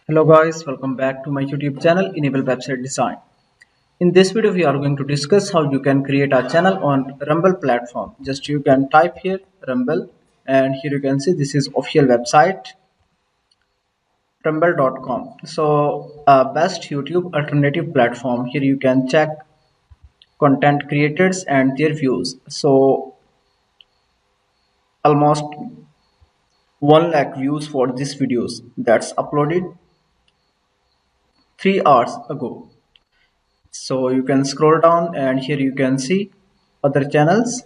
Hello guys, welcome back to my YouTube channel Enable Website Design. In this video we are going to discuss how you can create a channel on Rumble platform. Just you can type here Rumble and here you can see this is official website rumble.com. So best YouTube alternative platform. Here you can check content creators and their views. So almost 1 lakh views for these videos that's uploaded 3 hours ago. So you can scroll down and here you can see other channels.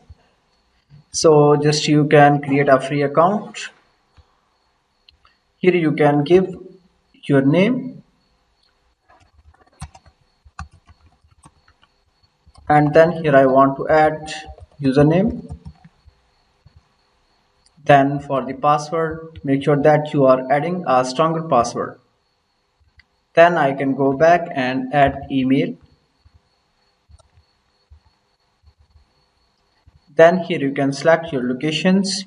So just you can create a free account. Here you can give your name and then here I want to add username. Then for the password, make sure that you are adding a stronger password. Then I can go back and add email. Then here you can select your locations.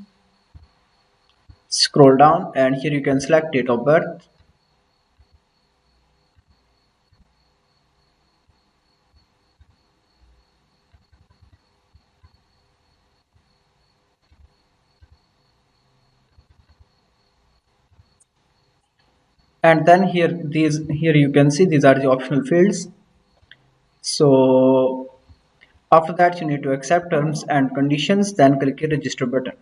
Scroll down and here you can select date of birth. And then here you can see these are the optional fields. So after that you need to accept terms and conditions, then click the register button.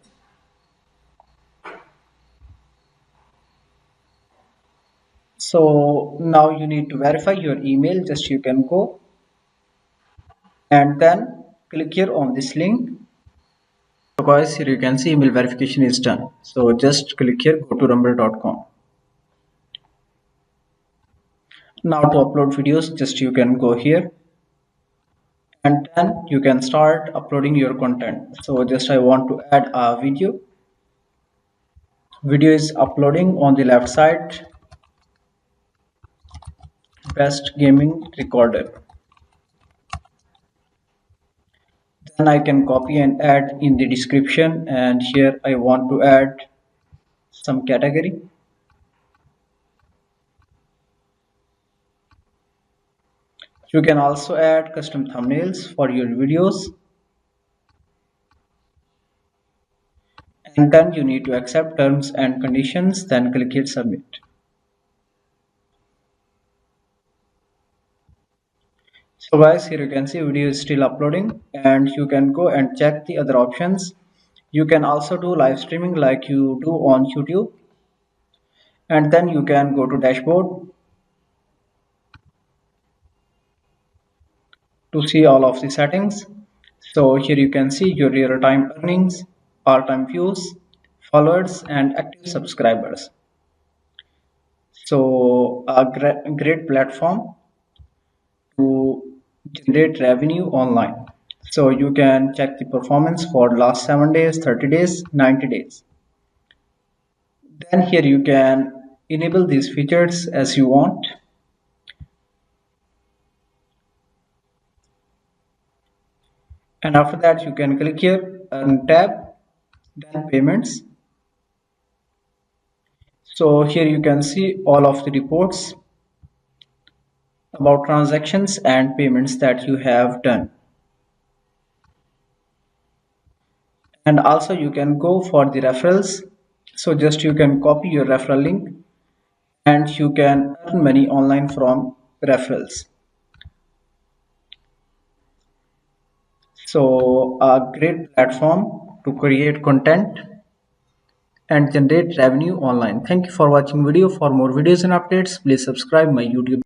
So now you need to verify your email. Just you can go and then click here on this link. So guys, here you can see email verification is done. So just click here, go to rumble.com. Now to upload videos, just you can go here and then you can start uploading your content. So just I want to add a video. Video is uploading on the left side. Best gaming recorder. Then I can copy and add in the description, and here I want to add some category. You can also add custom thumbnails for your videos, and then you need to accept terms and conditions, then click here submit. So guys, here you can see video is still uploading and you can go and check the other options. You can also do live streaming like you do on YouTube, and then you can go to dashboard to see all of the settings. So here you can see your real-time earnings, all-time views, followers and active subscribers. So a great platform to generate revenue online. So you can check the performance for last 7 days, 30 days, 90 days. Then here you can enable these features as you want. And after that you can click here earn tab, then payments. So here you can see all of the reports about transactions and payments that you have done. And also you can go for the referrals. So just you can copy your referral link and you can earn money online from referrals. So a great platform to create content and generate revenue online. Thank you for watching video. For more videos and updates, please subscribe my YouTube.